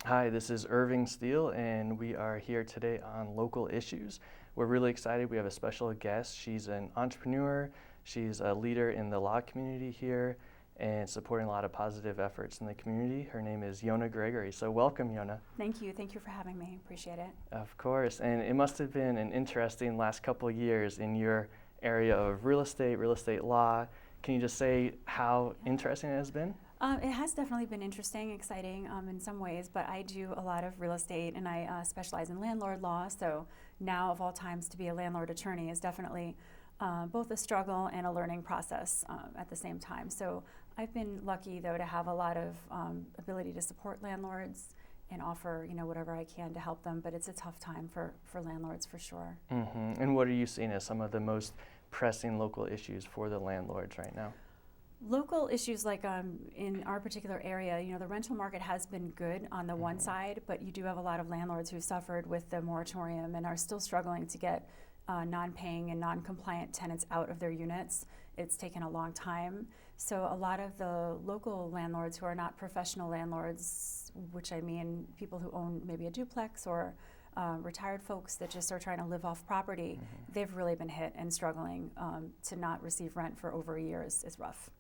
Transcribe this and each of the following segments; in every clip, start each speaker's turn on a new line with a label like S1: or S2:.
S1: Hi, this is Irving Steele, and we are here today on Local Issues. We're really excited. We have a special guest. She's an entrepreneur, she's a leader in the law community here, and supporting a lot of positive efforts in the community. Her name is Yona Gregory. So welcome, Yona.
S2: Thank you. Thank you for having me. Appreciate it.
S1: Of course. And it must have been an interesting last couple of years in your area of real estate law. Can you just say how interesting it has been?
S2: It has definitely been interesting, exciting in some ways, but I do a lot of real estate and I specialize in landlord law. So now, of all times, to be a landlord attorney is definitely both a struggle and a learning process at the same time. So I've been lucky, though, to have a lot of ability to support landlords and offer, whatever I can to help them. But it's a tough time for landlords, for sure.
S1: Mm-hmm. And what are you seeing as some of the most pressing local issues for the landlords right now?
S2: Local issues like in our particular area, the rental market has been good on the one side, but you do have a lot of landlords who suffered with the moratorium and are still struggling to get non-paying and non-compliant tenants out of their units. It's taken a long time. So a lot of the local landlords who are not professional landlords, which I mean people who own maybe a duplex or retired folks that just are trying to live off property, they've really been hit and struggling to not receive rent for over a year is rough.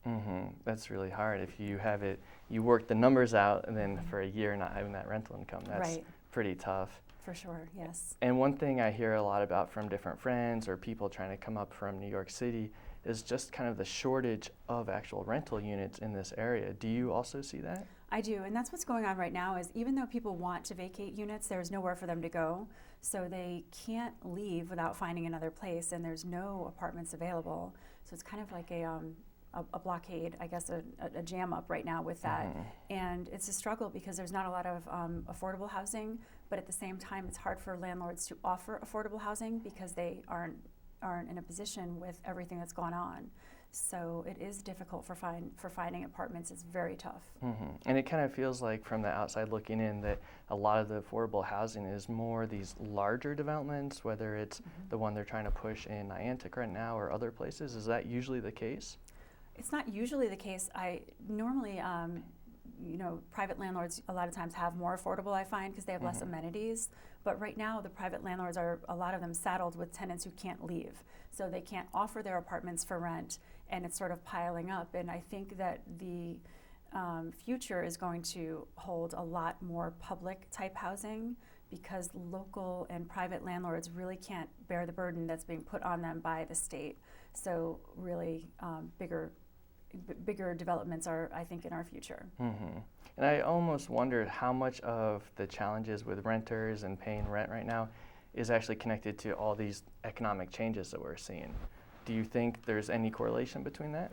S1: That's really hard. If you have it, you work the numbers out, and then for a year not having that rental income, that's
S2: right.
S1: Pretty tough.
S2: For sure, yes.
S1: And one thing I hear a lot about from different friends or people trying to come up from New York City is just kind of the shortage of actual rental units in this area. Do you also see that?
S2: I do, and that's what's going on right now is even though people want to vacate units, there's nowhere for them to go. So they can't leave without finding another place, and there's no apartments available. So it's kind of like a blockade, I guess, a jam up right now with that. And it's a struggle because there's not a lot of affordable housing, but at the same time, it's hard for landlords to offer affordable housing because they aren't in a position with everything that's gone on. So it is difficult for finding apartments. It's very tough.
S1: And it kind of feels like from the outside looking in that a lot of the affordable housing is more these larger developments, whether it's the one they're trying to push in Niantic right now or other places. Is that usually the case?
S2: It's not usually the case. I normally, private landlords a lot of times have more affordable, I find, because they have less amenities. But right now, the private landlords are, a lot of them, saddled with tenants who can't leave. So they can't offer their apartments for rent, and it's sort of piling up. And I think that the future is going to hold a lot more public type housing because local and private landlords really can't bear the burden that's being put on them by the state. So really bigger developments are, I think, in our future.
S1: And I almost wondered how much of the challenges with renters and paying rent right now is actually connected to all these economic changes that we're seeing. Do you think there's any correlation between that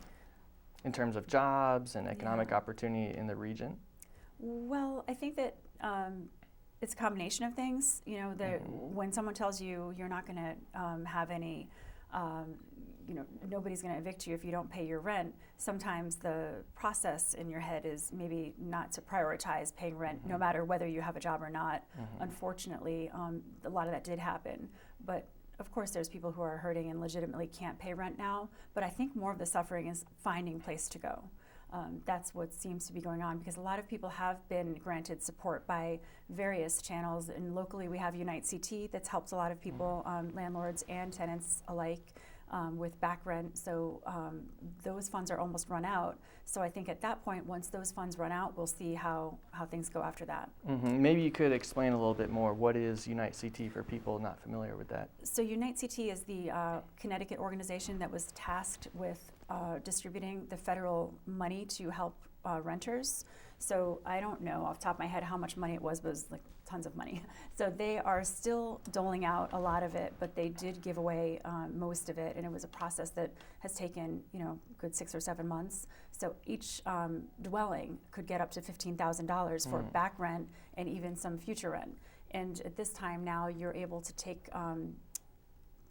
S1: in terms of jobs and economic opportunity in the region?
S2: Well, I think that it's a combination of things. When someone tells you you're not going to have any nobody's going to evict you if you don't pay your rent, sometimes the process in your head is maybe not to prioritize paying rent no matter whether you have a job or not. Unfortunately, a lot of that did happen. But of course, there's people who are hurting and legitimately can't pay rent now. But I think more of the suffering is finding a place to go. That's what seems to be going on because a lot of people have been granted support by various channels. And locally, we have Unite CT that's helped a lot of people, landlords and tenants alike, with back rent. So those funds are almost run out. So I think at that point, once those funds run out, we'll see how things go after that.
S1: Maybe you could explain a little bit more. What is Unite CT for people not familiar with that?
S2: So Unite CT is the Connecticut organization that was tasked with distributing the federal money to help renters. So I don't know off the top of my head how much money it was, but it was like tons of money. So they are still doling out a lot of it, but they did give away most of it, and it was a process that has taken good 6 or 7 months. So each dwelling could get up to $15,000 for back rent and even some future rent. And at this time now, you're able to take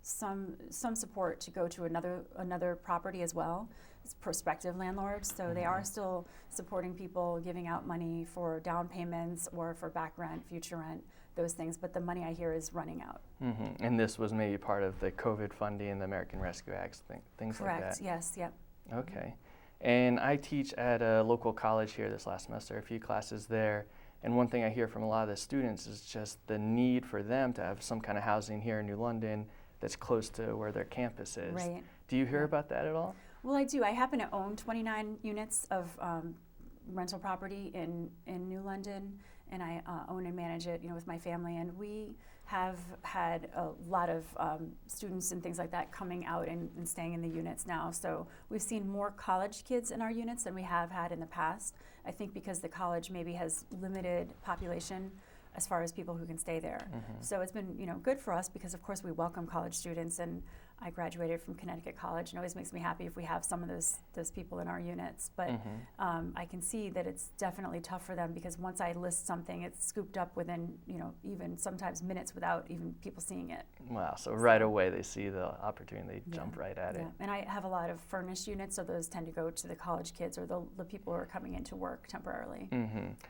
S2: some support to go to another property as well. It's prospective landlords, so they are still supporting people, giving out money for down payments or for back rent, future rent, those things. But the money I hear is running out.
S1: And this was maybe part of the COVID funding and the American Rescue Act, things
S2: Correct.
S1: like that.
S2: Yes. Yep.
S1: Okay. And I teach at a local college here this last semester, a few classes there. And one thing I hear from a lot of the students is just the need for them to have some kind of housing here in New London that's close to where their campus is.
S2: Right.
S1: Do you hear about that at all?
S2: Well, I do. I happen to own 29 units of rental property in New London, and I own and manage it, with my family. And we have had a lot of students and things like that coming out and staying in the units now. So we've seen more college kids in our units than we have had in the past. I think because the college maybe has limited population as far as people who can stay there. So it's been, good for us because, of course, we welcome college students, and I graduated from Connecticut College, and it always makes me happy if we have some of those people in our units. But I can see that it's definitely tough for them because once I list something, it's scooped up within, even sometimes minutes without even people seeing it.
S1: Wow, so right away they see the opportunity, they jump right at it.
S2: And I have a lot of furnished units, so those tend to go to the college kids or the people who are coming into work temporarily.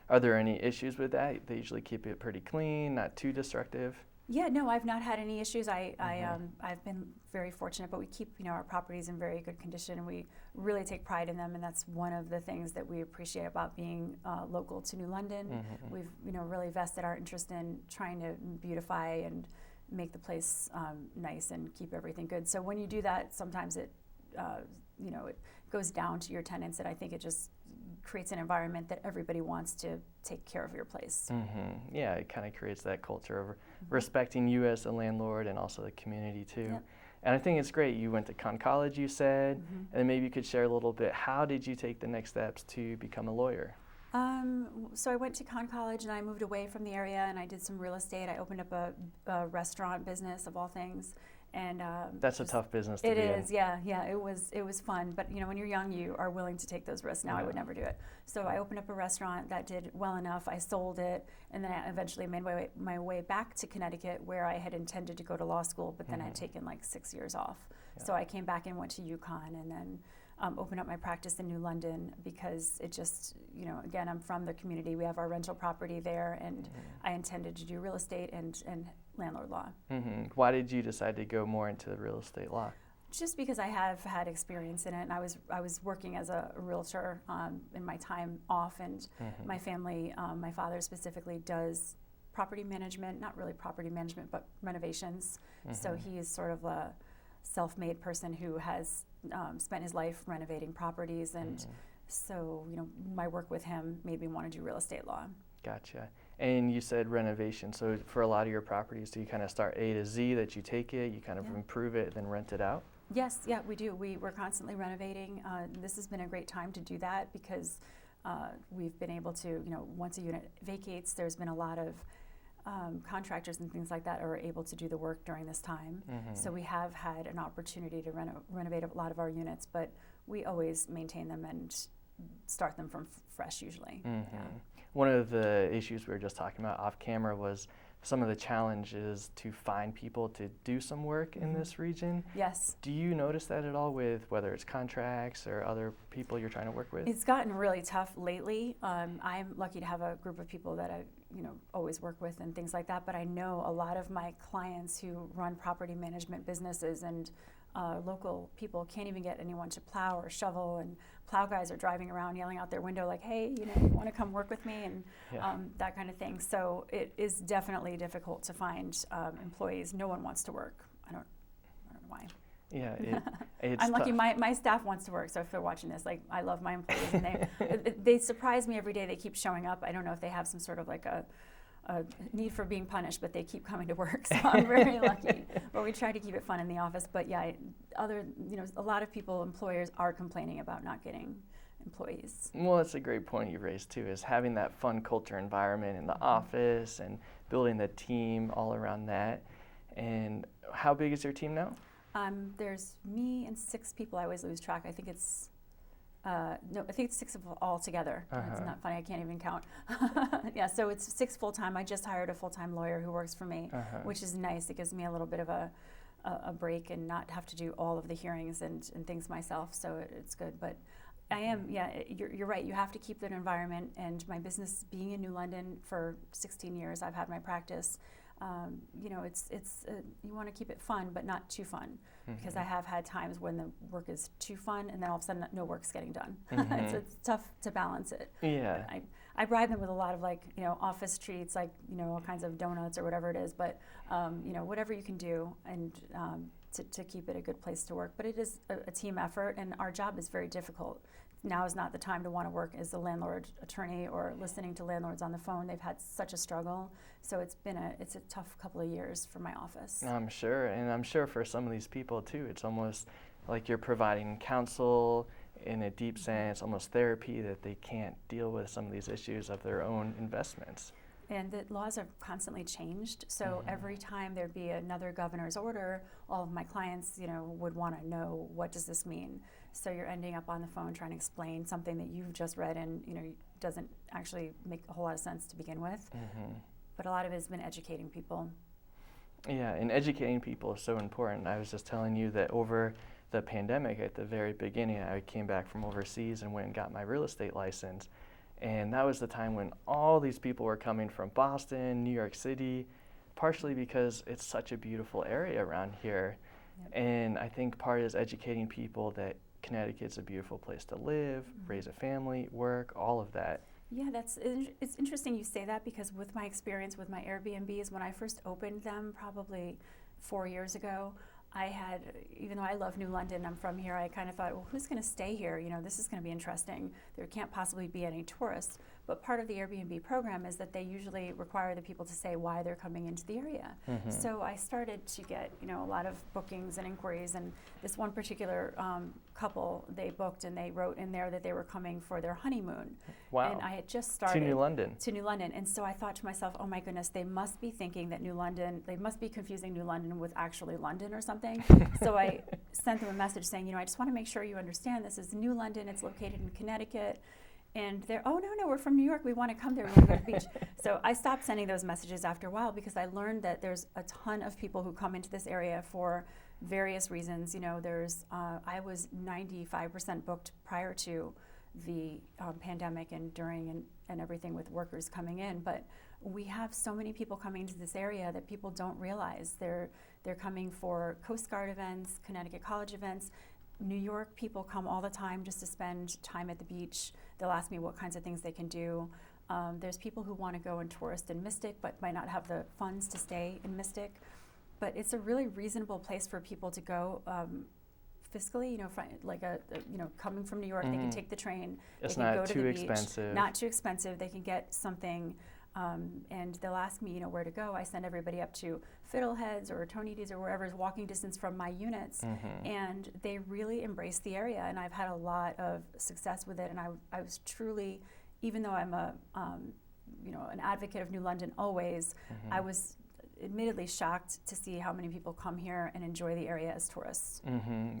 S1: Are there any issues with that? They usually keep it pretty clean, not too destructive?
S2: Yeah, no, I've not had any issues. I've been very fortunate, but we keep our properties in very good condition, and we really take pride in them. And that's one of the things that we appreciate about being local to New London. We've really vested our interest in trying to beautify and make the place nice and keep everything good. So when you do that, sometimes it it goes down to your tenants, and I think it just creates an environment that everybody wants to take care of your place.
S1: Yeah, it kind of creates that culture of respecting you as a landlord and also the community too.
S2: Yep.
S1: And I think it's great. You went to Conn College, you said, and then maybe you could share a little bit. How did you take the next steps to become a lawyer?
S2: So I went to Conn College and I moved away from the area and I did some real estate. I opened up a restaurant business of all things. And
S1: that's a tough business to be in.
S2: It is, yeah. It was fun, but when you're young, you are willing to take those risks. Now I would never do it. So I opened up a restaurant that did well enough. I sold it, and then I eventually made my way back to Connecticut, where I had intended to go to law school, but then I had taken like 6 years off. So I came back and went to UConn, and then opened up my practice in New London because it just, again, I'm from the community. We have our rental property there, and I intended to do real estate and landlord law.
S1: Why did you decide to go more into real estate law?
S2: Just because I have had experience in it, and I was working as a realtor in my time off, and my family, my father specifically, does property management, not really property management, but renovations. So he is sort of a self-made person who has spent his life renovating properties, and so my work with him made me want to do real estate law.
S1: Gotcha. And you said renovation. So for a lot of your properties, do you kind of start A to Z, that you take it, you kind of improve it, then rent it out?
S2: Yes, yeah, we do. We're constantly renovating. This has been a great time to do that because we've been able to, once a unit vacates, there's been a lot of contractors and things like that are able to do the work during this time. So we have had an opportunity to renovate a lot of our units, but we always maintain them and start them from fresh usually. One
S1: of the issues we were just talking about off camera was some of the challenges to find people to do some work in this region.
S2: Yes.
S1: Do you notice that at all with whether it's contracts or other people you're trying to work with?
S2: It's gotten really tough lately. I'm lucky to have a group of people that I always work with and things like that, but I know a lot of my clients who run property management businesses and local people can't even get anyone to plow or shovel, and plow guys are driving around yelling out their window like, hey, you want to come work with me, and that kind of thing. So it is definitely difficult to find employees. No one wants to work. I don't know why.
S1: Yeah, it's
S2: I'm lucky.
S1: tough.
S2: My staff wants to work, so if they're watching this, like, I love my employees, and they surprise me every day. They keep showing up. I don't know if they have some sort of like a need for being punished, but they keep coming to work, so I'm very lucky. But we try to keep it fun in the office. But yeah, a lot of employers are complaining about not getting employees.
S1: Well, that's a great point you raised too, is having that fun culture environment in the office and building the team all around that. And how big is your team now?
S2: There's me and 6 people. I always lose track. I think it's I think it's 6 all together. It's not funny, I can't even count. Yeah, so it's 6 full-time. I just hired a full-time lawyer who works for me, which is nice. It gives me a little bit of a break and not have to do all of the hearings and things myself, so it's good. But I am, you're right, you have to keep that environment, and my business being in New London for 16 years, I've had my practice. you know, you want to keep it fun, but not too fun, because I have had times when the work is too fun, and then all of a sudden no work's getting done. It's tough to balance it.
S1: Yeah.
S2: I bribe them with a lot of, like, you know, office treats, like, you know, all kinds of donuts or whatever it is, but you know, whatever you can do, and to keep it a good place to work. But it is a team effort, and our job is very difficult. Now is not the time to want to work as a landlord attorney or listening to landlords on the phone. They've had such a struggle, so it's a tough couple of years for my office.
S1: I'm sure, and I'm sure for some of these people too, it's almost like you're providing counsel in a deep sense, almost therapy, that they can't deal with some of these issues of their own investments.
S2: And the laws have constantly changed, so every time there'd be another governor's order, all of my clients, you know, would want to know, what does this mean? So you're ending up on the phone trying to explain something that you've just read and, you know, doesn't actually make a whole lot of sense to begin with. But a lot of it has been educating people.
S1: Yeah, and educating people is so important. I was just telling you that over the pandemic, at the very beginning, I came back from overseas and went and got my real estate license. And that was the time when all these people were coming from Boston, New York City, partially because it's such a beautiful area around here. And I think part is educating people that Connecticut's a beautiful place to live, raise a family, work, all of that.
S2: Yeah, it's interesting you say that, because with my experience with my Airbnbs, when I first opened them probably 4 years ago, I had, even though I love New London, I'm from here, I kind of thought, well, who's going to stay here? You know, this is going to be interesting. There can't possibly be any tourists. But part of the Airbnb program is that they usually require the people to say why they're coming into the area. So I started to get, you know, a lot of bookings and inquiries, and this one particular couple, they booked and they wrote in there that they were coming for their honeymoon.
S1: Wow.
S2: And I had just started.
S1: To New London.
S2: To New London. And so I thought to myself, oh my goodness, they must be thinking that New London, they must be confusing New London with actually London or something. So I sent them a message saying, you know, I just want to make sure you understand this is New London, it's located in Connecticut. And they're, oh, no, we're from New York. We want to come there. We want to go to the beach. So I stopped sending those messages after a while, because I learned that there's a ton of people who come into this area for various reasons. You know, I was 95% booked prior to the pandemic and during and everything, with workers coming in. But we have so many people coming into this area that people don't realize. They're coming for Coast Guard events, Connecticut College events. New York people come all the time just to spend time at the beach. They'll ask me what kinds of things they can do. There's people who want to go and tourist in Mystic but might not have the funds to stay in Mystic. But it's a really reasonable place for people to go fiscally, you know, you know, coming from New York, they can take the train.
S1: It's
S2: they can
S1: not
S2: go to
S1: too
S2: the beach,
S1: expensive.
S2: Not too expensive. They can get something. And they'll ask me, you know, where to go. I send everybody up to Fiddleheads or Tony's or wherever is walking distance from my units, and they really embrace the area. And I've had a lot of success with it. And I was truly, even though I'm you know, an advocate of New London always, I was admittedly shocked to see how many people come here and enjoy the area as tourists.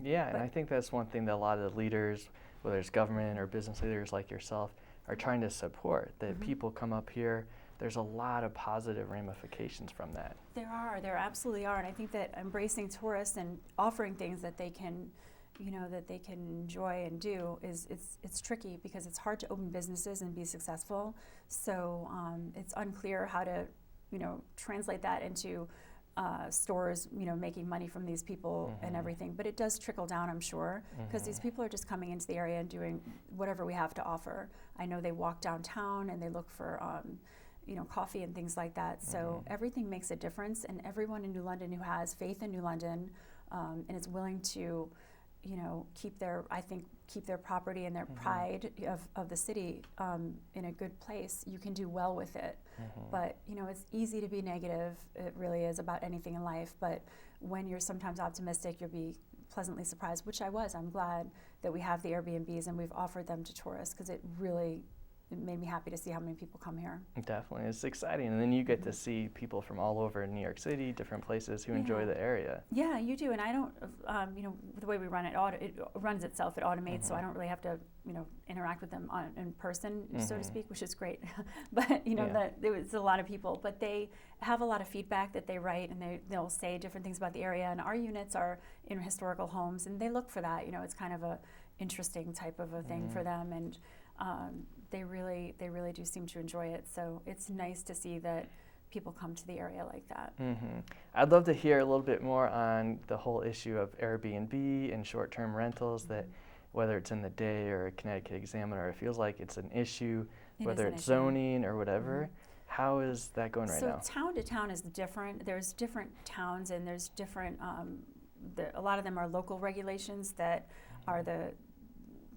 S1: Yeah, and I think that's one thing that a lot of the leaders, whether it's government or business leaders like yourself, are trying to support, that people come up here. There's a lot of positive ramifications from that. There
S2: absolutely are, and I think that embracing tourists and offering things that they can, you know, that they can enjoy and do it's tricky, because it's hard to open businesses and be successful. So it's unclear how to, you know, translate that into stores, you know, making money from these people and everything. But it does trickle down, I'm sure, because these people are just coming into the area and doing whatever we have to offer. I know they walk downtown and they look for you know, coffee and things like that. So everything makes a difference, and everyone in New London who has faith in New London and is willing to, you know, keep their property and their pride of the city in a good place, you can do well with it. But, you know, it's easy to be negative. It really is about anything in life. But when you're sometimes optimistic, you'll be pleasantly surprised, which I was. I'm glad that we have the Airbnbs and we've offered them to tourists, because it made me happy to see how many people come here.
S1: Definitely, it's exciting, and then you get to see people from all over New York City, different places who enjoy the area.
S2: Yeah, you do, and I don't, you know, the way we run it, it runs itself, it automates, so I don't really have to, you know, interact with them in person, so to speak, which is great. But, you know, there was a lot of people, but they have a lot of feedback that they write, and they'll say different things about the area, and our units are in historical homes, and they look for that, you know, it's kind of a interesting type of a thing for them, and they really do seem to enjoy it. So it's nice to see that people come to the area like that.
S1: I'd love to hear a little bit more on the whole issue of Airbnb and short-term rentals, that whether it's in the Day or a Connecticut Examiner, it feels like it's an issue, whether it's zoning or whatever. How is that going right now?
S2: So town to town is different. There's different towns, and there's different, a lot of them are local regulations that are the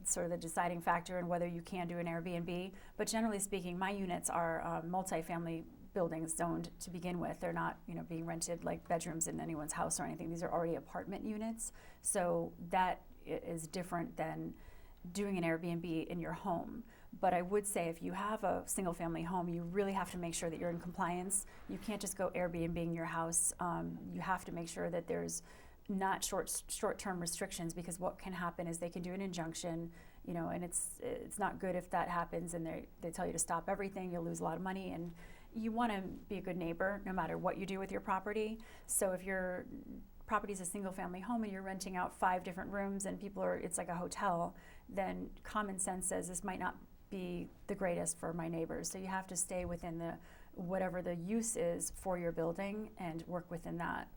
S2: sort of the deciding factor in whether you can do an Airbnb. But generally speaking, my units are multifamily buildings zoned to begin with. They're not, being rented like bedrooms in anyone's house or anything. These are already apartment units. So that is different than doing an Airbnb in your home. But I would say if you have a single family home, you really have to make sure that you're in compliance. You can't just go Airbnb-ing your house. You have to make sure that there's not short-term restrictions, because what can happen is they can do an injunction, and it's not good if that happens and they tell you to stop everything. You'll lose a lot of money, and you want to be a good neighbor no matter what you do with your property. So if your property is a single family home and you're renting out 5 different rooms and it's like a hotel, then common sense says this might not be the greatest for my neighbors. So you have to stay within whatever the use is for your building and work within that.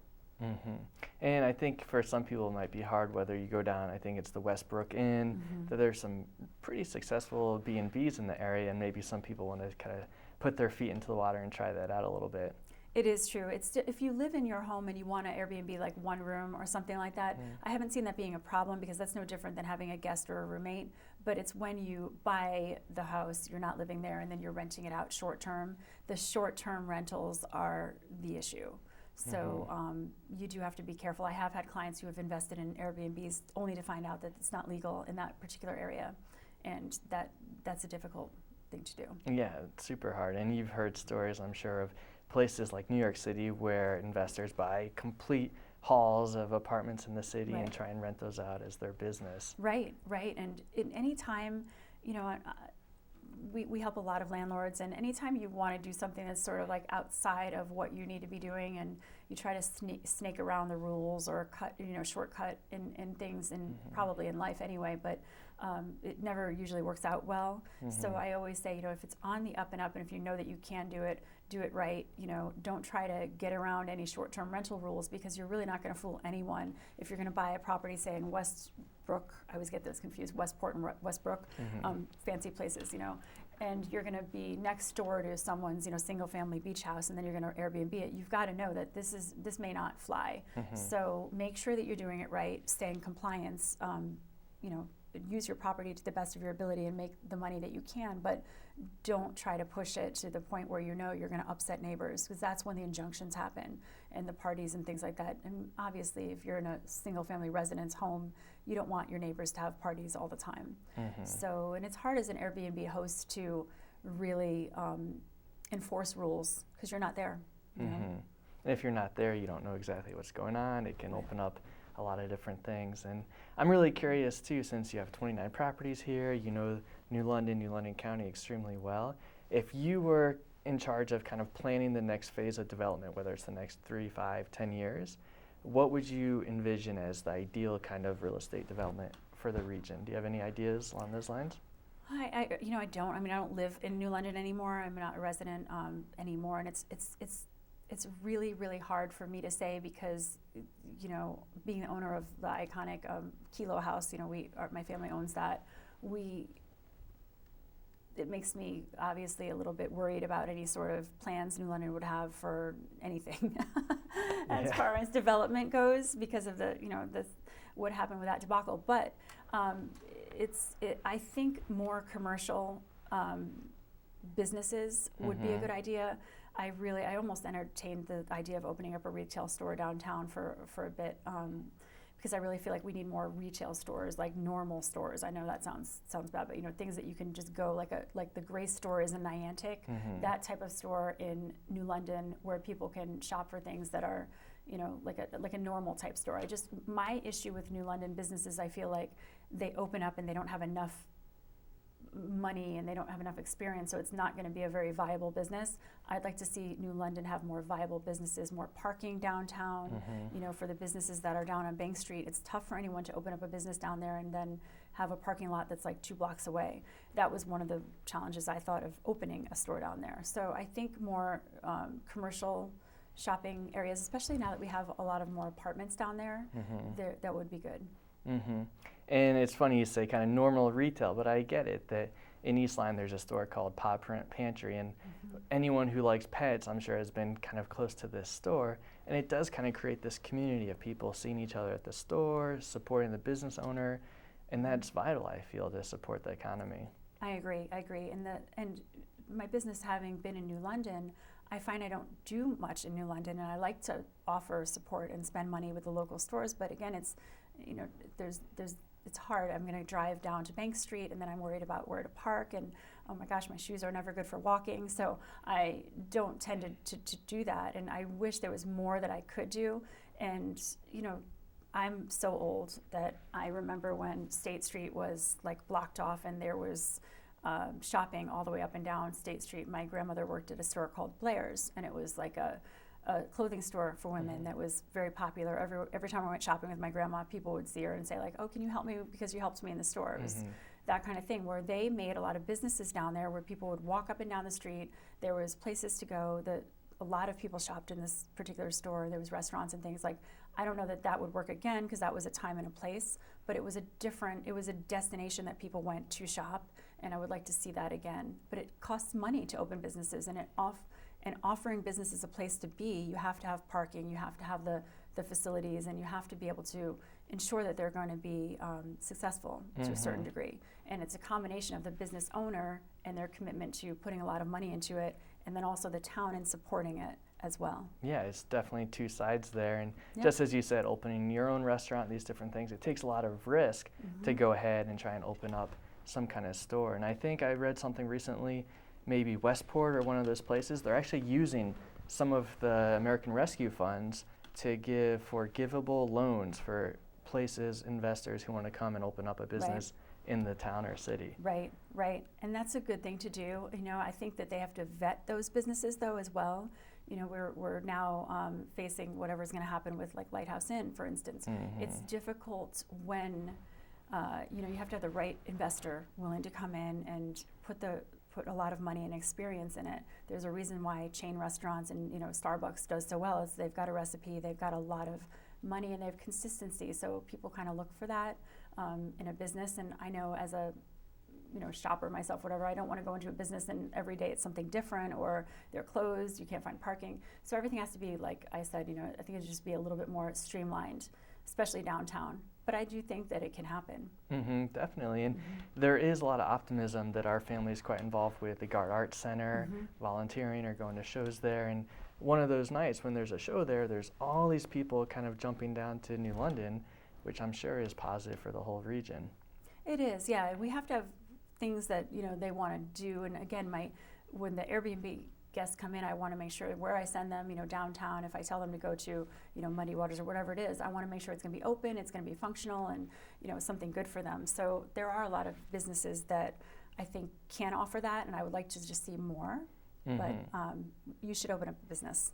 S1: And I think for some people it might be hard whether you go down, I think it's the Westbrook Inn, that there's some pretty successful B&Bs in the area, and maybe some people want to kind of put their feet into the water and try that out a little bit.
S2: It is true. If you live in your home and you want an Airbnb like one room or something like that, I haven't seen that being a problem, because that's no different than having a guest or a roommate. But it's when you buy the house, you're not living there, and then you're renting it out short term. The short term rentals are the issue. So you do have to be careful. I have had clients who have invested in Airbnbs only to find out that it's not legal in that particular area, and that's a difficult thing to do.
S1: Yeah, it's super hard. And you've heard stories, I'm sure, of places like New York City where investors buy complete halls of apartments in the city and try and rent those out as their business.
S2: Right. And in any time, we help a lot of landlords, and anytime you want to do something that's sort of like outside of what you need to be doing, and you try to snake around the rules or shortcut in things, and probably in life anyway, but it never usually works out well. So I always say, if it's on the up and up, and if you know that you can do it right. Don't try to get around any short-term rental rules, because you're really not going to fool anyone. If you're going to buy a property, say in Westbrook, I always get those confused, Westport and Westbrook, fancy places, and you're going to be next door to someone's, single-family beach house, and then you're going to Airbnb it. You've got to know that this may not fly. So make sure that you're doing it right, stay in compliance, use your property to the best of your ability and make the money that you can, but don't try to push it to the point where you're going to upset neighbors, because that's when the injunctions happen and the parties and things like that. And obviously, if you're in a single-family residence home, you don't want your neighbors to have parties all the time. So, and it's hard as an Airbnb host to really enforce rules, because you're not there.
S1: And if you're not there, you don't know exactly what's going on. It can open up a lot of different things. And I'm really curious too, since you have 29 properties here, New London County extremely well. If you were in charge of kind of planning the next phase of development, whether it's the next 3, 5, 10 years, what would you envision as the ideal kind of real estate development for the region? Do you have any ideas along those lines?
S2: I don't. I don't live in New London anymore. I'm not a resident anymore, and it's really, really hard for me to say, because, being the owner of the iconic Kelo House, my family owns that. It makes me obviously a little bit worried about any sort of plans New London would have for anything as far as development goes, because of what happened with that debacle. But I think more commercial businesses would be a good idea. I almost entertained the idea of opening up a retail store downtown for a bit, because I really feel like we need more retail stores, like normal stores. I know that sounds bad, but things that you can just go, like the Grace store is in Niantic, that type of store in New London, where people can shop for things that are, like a normal type store. My issue with New London businesses, I feel like they open up and they don't have enough money and they don't have enough experience, so it's not going to be a very viable business. I'd like to see New London have more viable businesses, more parking downtown, you know, for the businesses that are down on Bank Street. It's tough for anyone to open up a business down there and then have a parking lot that's like 2 blocks away. That was one of the challenges I thought of opening a store down there. So I think more commercial shopping areas, especially now that we have a lot of more apartments down there, that would be good.
S1: And it's funny you say kind of normal retail, but I get it that in East Lyme there's a store called Paw Print Pantry, and anyone who likes pets, I'm sure, has been kind of close to this store, and it does kind of create this community of people seeing each other at the store, supporting the business owner, and that's vital, I feel, to support the economy.
S2: I agree. And my business having been in New London, I find I don't do much in New London, and I like to offer support and spend money with the local stores. But again, it's, you know, it's hard. I'm going to drive down to Bank Street, and then I'm worried about where to park, and oh my gosh, my shoes are never good for walking. So I don't tend to do that, and I wish there was more that I could do. And you know, I'm so old that I remember when State Street was like blocked off, and there was shopping all the way up and down State Street. My grandmother worked at a store called Blair's, and it was like a clothing store for women that was very popular. Every time I went shopping with my grandma, people would see her and say like, oh, can you help me because you helped me in the store. It was that kind of thing, where they made a lot of businesses down there where people would walk up and down the street. There was places to go. A lot of people shopped in this particular store. There was restaurants and things. Like, I don't know that would work again, because that was a time and a place, but it was a destination that people went to shop, and I would like to see that again. But it costs money to open businesses, and offering businesses a place to be, you have to have parking, you have to have the facilities, and you have to be able to ensure that they're going to be successful to a certain degree. And it's a combination of the business owner and their commitment to putting a lot of money into it, and then also the town in supporting it as well.
S1: Yeah, it's definitely two sides there. And just as you said, opening your own restaurant, these different things, it takes a lot of risk to go ahead and try and open up some kind of store. And I think I read something recently, maybe Westport or one of those places, they're actually using some of the American Rescue Funds to give forgivable loans for places, investors who want to come and open up a business in the town or city.
S2: Right. And that's a good thing to do. You know, I think that they have to vet those businesses though as well. You know, we're now facing whatever's going to happen with like Lighthouse Inn, for instance. It's difficult when you know, you have to have the right investor willing to come in and put a lot of money and experience in it. There's a reason why chain restaurants and, you know, Starbucks does so well, is they've got a recipe, they've got a lot of money, and they have consistency. So people kind of look for that in a business. And I know as a, you know, shopper myself, whatever, I don't want to go into a business and every day it's something different, or they're closed, you can't find parking. So everything has to be, like I said, you know, I think it should just be a little bit more streamlined, especially downtown. But I do think that it can happen.
S1: Definitely. And there is a lot of optimism that our family is quite involved with the Gard Arts Center, volunteering or going to shows there. And one of those nights when there's a show there, there's all these people kind of jumping down to New London, which I'm sure is positive for the whole region. It
S2: is, yeah. We have to have things that, you know, they want to do. And again, when the Airbnb guests come in, I want to make sure where I send them, you know, downtown, if I tell them to go to, you know, Muddy Waters or whatever it is, I want to make sure it's going to be open, it's going to be functional, and, you know, something good for them. So there are a lot of businesses that I think can offer that, and I would like to just see more. But you should open up a business.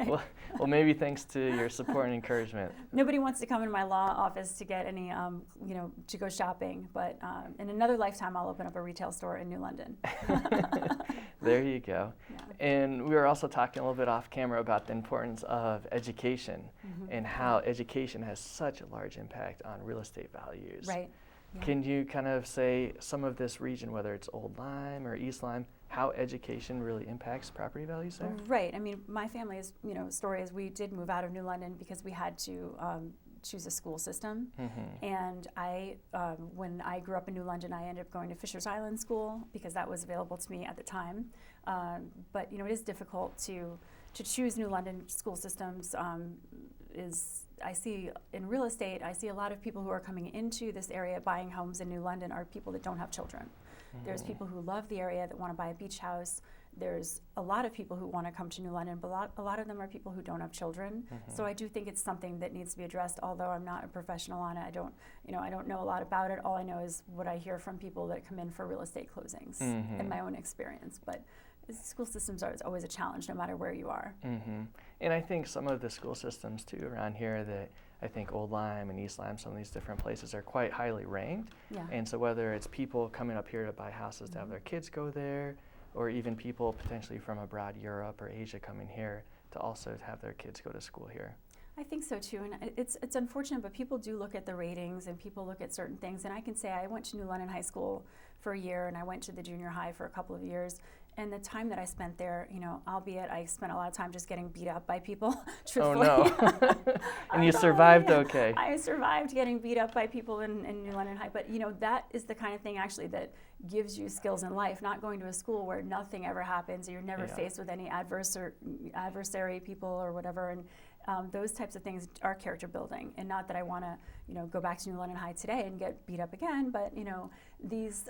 S1: Well, maybe thanks to your support and encouragement.
S2: Nobody wants to come in my law office to get any, you know, to go shopping. But in another lifetime, I'll open up a retail store in New London.
S1: There you go. Yeah. And we were also talking a little bit off camera about the importance of education and how education has such a large impact on real estate values.
S2: Right. Yeah.
S1: Can you kind of say some of this region, whether it's Old Lyme or East Lyme, how education really impacts property values there?
S2: Right. I mean, my family's, you know, story is we did move out of New London because we had to choose a school system. And when I grew up in New London, I ended up going to Fishers Island School because that was available to me at the time. But you know, it is difficult to choose New London school systems. I see in real estate, I see a lot of people who are coming into this area buying homes in New London are people that don't have children. There's people who love the area that want to buy a beach house. there's a lot of people who want to come to New London, but a lot of them are people who don't have children. So I do think it's something that needs to be addressed, although I'm not a professional on it. I don't know a lot about it. All I know is what I hear from people that come in for real estate closings and my own experience. But school systems are always a challenge, no matter where you are.
S1: And I think some of the school systems too around here, that I think Old Lyme and East Lyme, some of these different places are quite highly ranked.
S2: Yeah.
S1: And so whether it's people coming up here to buy houses to have their kids go there, or even people potentially from abroad, Europe or Asia, coming here to also have their kids go to school here.
S2: I think so too, and it's unfortunate, but people do look at the ratings and people look at certain things. And I can say I went to New London High School for a year, and I went to the junior high for a couple of years. And the time that I spent there, albeit I spent a lot of time just getting beat up by people, truthfully.
S1: Oh no! And you survived okay.
S2: I survived getting beat up by people in New London High, but that is the kind of thing actually that gives you skills in life, not going to a school where nothing ever happens, or you're never faced with any adversary people or whatever. And those types of things are character building, and not that I want to, go back to New London High today and get beat up again. But those,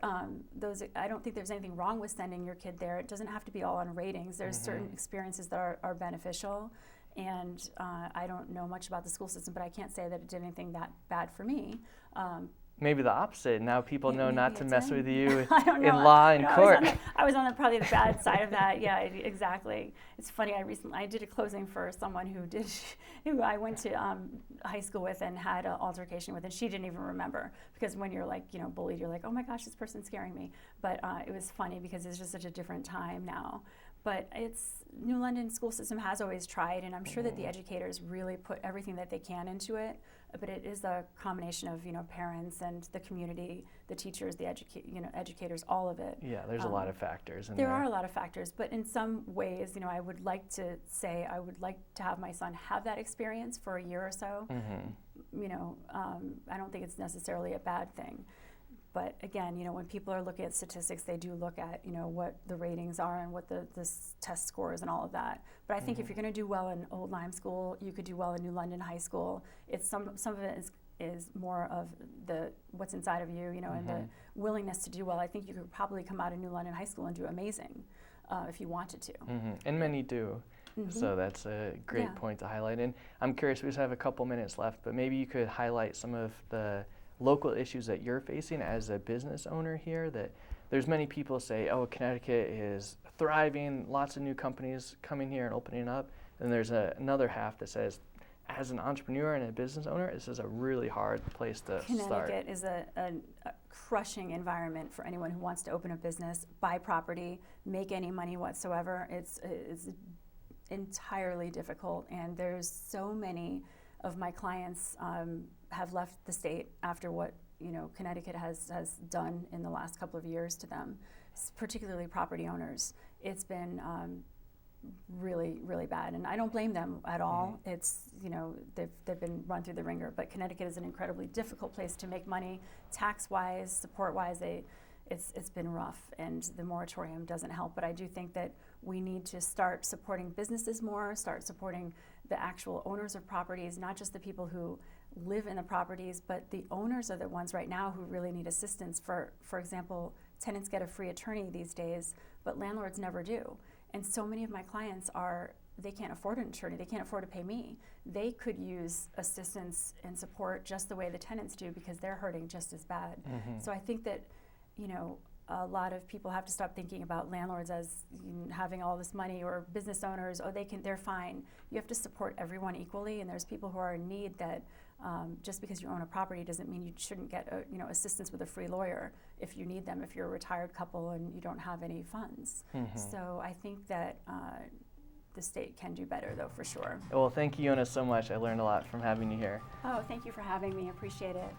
S2: I don't think there's anything wrong with sending your kid there. It doesn't have to be all on ratings. There's certain experiences that are beneficial, and I don't know much about the school system, but I can't say that it did anything that bad for me.
S1: Maybe the opposite. Now people know not to mess with you
S2: in
S1: law and court.
S2: I was on probably the bad side of that. Yeah, exactly. It's funny. I did a closing for someone who I went to high school with and had an altercation with, and she didn't even remember, because when you're bullied, you're like, oh my gosh, this person's scaring me. But it was funny because it's just such a different time now. But New London school system has always tried, and I'm sure that the educators really put everything that they can into it. But it is a combination of parents and the community, the teachers, the educators, all of it.
S1: Yeah, there's a lot of factors in there.
S2: There are a lot of factors, but in some ways, I would like to say I would like to have my son have that experience for a year or so. I don't think it's necessarily a bad thing. But again, when people are looking at statistics, they do look at, what the ratings are and what the test scores and all of that. But I think if you're going to do well in Old Lyme School, you could do well in New London High School. It's some of it is more of what's inside of you, and the willingness to do well. I think you could probably come out of New London High School and do amazing if you wanted to.
S1: And many do. So that's a great point to highlight. And I'm curious, we just have a couple minutes left, but maybe you could highlight some of the local issues that you're facing as a business owner here. That there's many people say, oh, Connecticut is thriving, lots of new companies coming here and opening up. And there's another half that says, as an entrepreneur and a business owner, this is a really hard place to start.
S2: Connecticut is a crushing environment for anyone who wants to open a business, buy property, make any money whatsoever. It's entirely difficult, and there's so many of my clients have left the state after what Connecticut has done in the last couple of years to them, particularly property owners. It's been really, really bad, and I don't blame them at all. It's they've been run through the ringer. But Connecticut is an incredibly difficult place to make money, tax-wise, support-wise. It's been rough, and the moratorium doesn't help. But I do think that we need to start supporting businesses more, start supporting the actual owners of properties, not just the people who live in the properties, but the owners are the ones right now who really need assistance. For example, tenants get a free attorney these days, but landlords never do. And so many of my clients they can't afford an attorney, they can't afford to pay me. They could use assistance and support just the way the tenants do, because they're hurting just as bad. So I think that, a lot of people have to stop thinking about landlords as having all this money, or business owners, they're fine. You have to support everyone equally, and there's people who are in need that just because you own a property doesn't mean you shouldn't get assistance with a free lawyer if you need them, if you're a retired couple and you don't have any funds. So I think that the state can do better, though, for sure.
S1: Well, thank you, Yona, so much. I learned a lot from having you here.
S2: Oh, thank you for having me. I appreciate it.